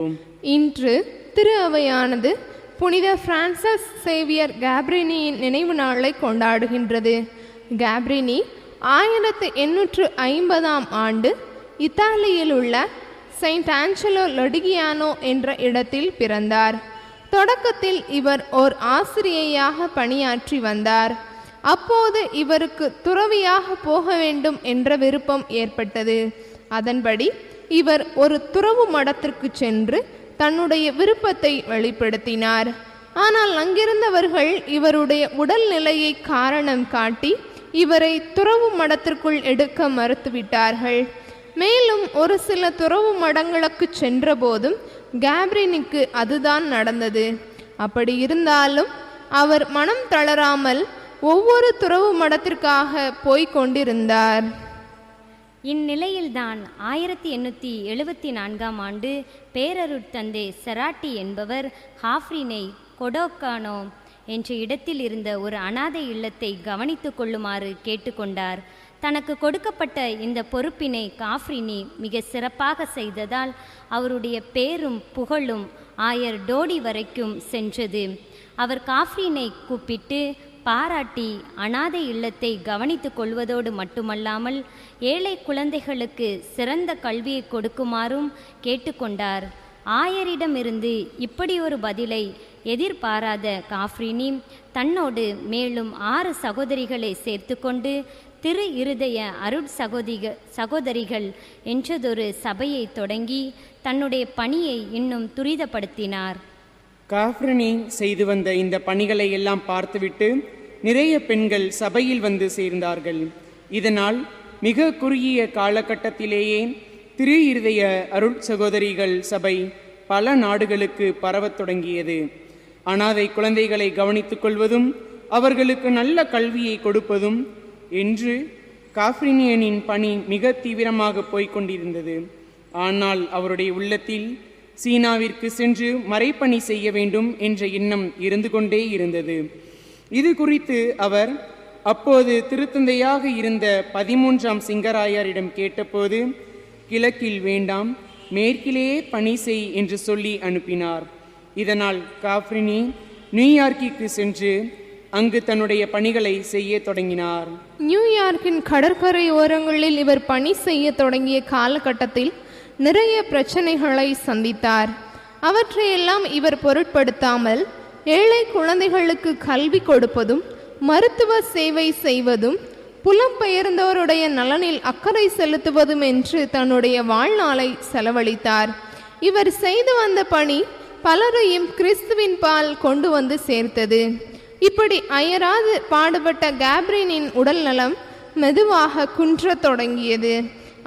இன்று திரு அவையானது புனித Francis Xavier கேப்ரினியின் நினைவு நாளை கொண்டாடுகின்றது. கேப்ரினி 1850ஆம் ஆண்டு இத்தாலியில் உள்ள செயின்ட் ஆஞ்சலோ லொடிகியானோ என்ற இடத்தில் பிறந்தார். தொடக்கத்தில் இவர் ஓர் ஆசிரியையாக பணியாற்றி வந்தார். அப்போது இவருக்கு துறவியாக போக வேண்டும் என்ற விருப்பம் ஏற்பட்டது. அதன்படி இவர் ஒரு துறவு மடத்திற்கு சென்று தன்னுடைய விருப்பத்தை வெளிப்படுத்தினார். ஆனால் அங்கிருந்தவர்கள் இவருடைய உடல்நிலையை காரணம் காட்டி இவரை துறவு மடத்திற்குள் எடுக்க மறுத்துவிட்டார்கள். மேலும் ஒரு சில துறவு மடங்களுக்கு சென்ற போதும் கேப்ரினிக்கு அதுதான் நடந்தது. அப்படி இருந்தாலும் அவர் மனம் தளராமல் ஒவ்வொரு துறவு மடத்திற்காக போய்க் கொண்டிருந்தார். இந்நிலையில்தான் 1874ஆம் ஆண்டு பேரருட்தந்தை செராட்டி என்பவர் ஹாஃப்ரினை கொடோக்கானோ என்ற இடத்தில் இருந்த ஒரு அனாதை இல்லத்தை கவனித்து கொள்ளுமாறு கேட்டுக்கொண்டார். தனக்கு கொடுக்கப்பட்ட இந்த பொறுப்பினை காஃப்ரினி மிக சிறப்பாக செய்ததால் அவருடைய பேரும் புகழும் ஆயர் டோடி வரைக்கும் சென்றது. அவர் காஃப்ரினை கூப்பிட்டு பாராட்டி அனாதை இல்லத்தை கவனித்து கொள்வதோடு மட்டுமல்லாமல் ஏழை குழந்தைகளுக்கு சிறந்த கல்வியை கொடுக்குமாறும் கேட்டுக்கொண்டார். ஆயரிடமிருந்து இப்படி ஒரு பதிலை எதிர்பாராத காஃப்ரினி தன்னோடு மேலும் 6 சகோதரிகளை சேர்த்து கொண்டு திரு இருதய சகோதரிகள் என்றதொரு சபையை தொடங்கி தன்னுடைய பணியை இன்னும் துரிதப்படுத்தினார். காஃப்ரினி செய்து வந்த இந்த பணிகளை எல்லாம் பார்த்துவிட்டு நிறைய பெண்கள் சபையில் வந்து சேர்ந்தார்கள். இதனால் மிக குறுகிய காலகட்டத்திலேயே திரு இருதய அருட்சகோதரிகள் சபை பல நாடுகளுக்கு பரவத் தொடங்கியது. அனாதை குழந்தைகளை கவனித்துக் கொள்வதும் அவர்களுக்கு நல்ல கல்வியை கொடுப்பதும் என்று காஃப்ரினியனின் பணி மிக தீவிரமாக போய்கொண்டிருந்தது. ஆனால் அவருடைய உள்ளத்தில் சீனாவிற்கு சென்று மறைப்பணி செய்ய வேண்டும் என்ற எண்ணம் இருந்து கொண்டே இருந்தது. இது குறித்து அவர் அப்போது திருத்தந்தையாக இருந்த 13ஆம் சிங்கராயரிடம் கேட்டபோது, கிழக்கில் வேண்டாம், மேற்கிலேயே பணி செய் என்று சொல்லி அனுப்பினார். இதனால் காஃப்ரினி நியூயார்க்கிற்கு சென்று அங்கு தன்னுடைய பணிகளை செய்ய தொடங்கினார். நியூயார்க்கின் கடற்கரை ஓரங்களில் இவர் பணி செய்ய தொடங்கிய காலகட்டத்தில் நிறைய பிரச்சனைகளை சந்தித்தார். அவற்றையெல்லாம் இவர் பொருட்படுத்தாமல் ஏழை குழந்தைகளுக்கு கல்வி கொடுப்பதும் மருத்துவ சேவை செய்வதும் புலம்பெயர்ந்தோருடைய நலனில் அக்கறை செலுத்துவதும் என்று தன்னுடைய வாழ்நாளை செலவழித்தார். இவர் செய்து வந்த பணி பலரையும் கிறிஸ்துவின் பால் கொண்டு வந்து சேர்த்தது. இப்படி அயராது பாடுபட்ட கேப்ரினின் உடல் நலம் மெதுவாக குன்றத் தொடங்கியது.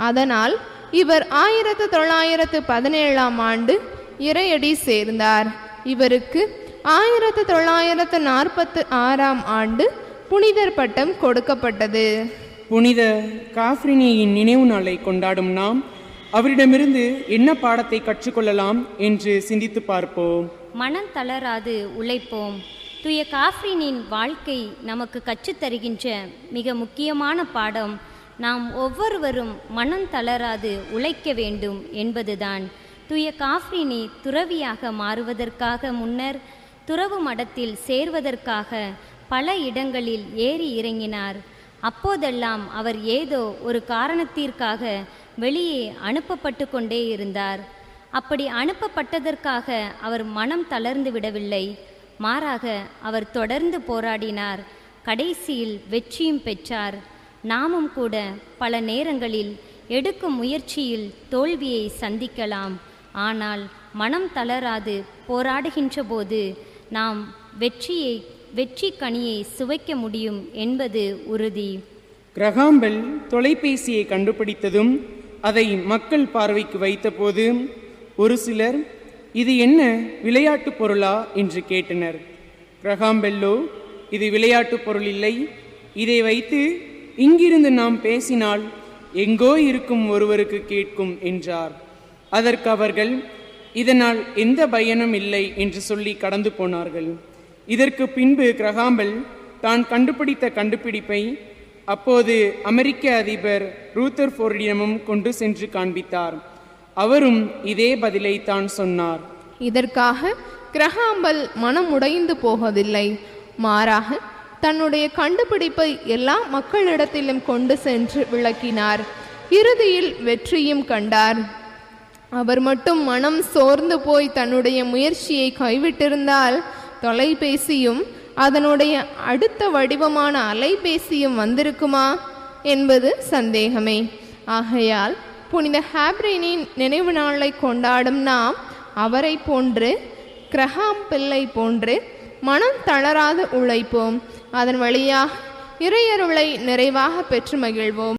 அதனால் இவர் 1917ஆம் ஆண்டு இறையடி சேர்ந்தார். இவருக்கு 1946ஆம் ஆண்டு புனிதர் பட்டம் கொடுக்கப்பட்டது. புனித காஃப்ரினியின் நினைவு நாளை கொண்டாடும் நாம் அவரிடமிருந்து என்ன பாடத்தை கற்றுக்கொள்ளலாம் என்று சிந்தித்து பார்ப்போம். மனம் தளராது உழைப்போம். தூய காஃப்ரினின் வாழ்க்கை நமக்கு கற்றுத்தருகின்ற மிக முக்கியமான பாடம் நாம் ஒவ்வொருவரும் மனம் தளராது உழைக்க வேண்டும் என்பதுதான். தூய காஃப்ரினி துறவியாக மாறுவதற்காக முன்னர் துறவு மடத்தில் சேர்வதற்காக பல இடங்களில் ஏறி இறங்கினார். அப்போதெல்லாம் அவர் ஏதோ ஒரு காரணத்திற்காக வெளியே அனுப்பப்பட்டு கொண்டே இருந்தார். அப்படி அனுப்பப்பட்டதற்காக அவர் மனம் தளர்ந்து விடவில்லை. மாறாக அவர் தொடர்ந்து போராடினார். கடைசியில் வெற்றியும் பெற்றார். நாமும் கூட பல நேரங்களில் எடுக்கும் முயற்சியில் தோல்வியை சந்திக்கலாம். ஆனால் மனம் தளராது போராடுகின்ற போது நாம் வெற்றி கனியை சுவைக்க முடியும் என்பது உறுதி. கிரஹாம்பெல் தொலைபேசியை கண்டுபிடித்ததும் அதை மக்கள் பார்வைக்கு வைத்தபோது ஒரு சிலர், இது என்ன விளையாட்டு பொருளா என்று கேட்டனர். கிரஹாம்பெல்லோ, இது விளையாட்டு பொருள் இல்லை, இதை வைத்து இங்கிருந்து நாம் பேசினால் எங்கோ இருக்கும் ஒருவருக்கு கேட்கும் என்றார். அதற்கு அவர்கள், இதனால் எந்த பயனும் இல்லை என்று சொல்லி கடந்து போனார்கள். இதற்கு பின்பு கிரஹாம்பெல் தான் கண்டுபிடித்த கண்டுபிடிப்பை அப்போது அமெரிக்க அதிபர் ரூதர்ஃபோர்டிடமும் கொண்டு சென்று காண்பித்தார். அவரும் இதே பதிலைத்தான் சொன்னார். இதற்காக கிரஹாம்பல் மனம் உடைந்து போவதில்லை. மாறாக தன்னுடைய கண்டுபிடிப்பை எல்லா மக்களிடத்திலும் கொண்டு சென்று விளக்கினார். இறுதியில் வெற்றியும் கண்டார். அவர் மட்டும் மனம் சோர்ந்து போய் தன்னுடைய முயற்சியை கைவிட்டிருந்தால் தொலைபேசியும் அதனுடைய அடுத்த வடிவமான அலைபேசியும் வந்திருக்குமா என்பது சந்தேகமே. ஆகையால் புனித ஹாப்ரினின் நினைவு நாளை கொண்டாடும் நாம் அவரை போன்று கிரஹாம் பிள்ளை போன்று மனம் தளராது உழைப்போம். அதன் வழியாக இறையருளை நிறைவாக பெற்று மகிழ்வோம்.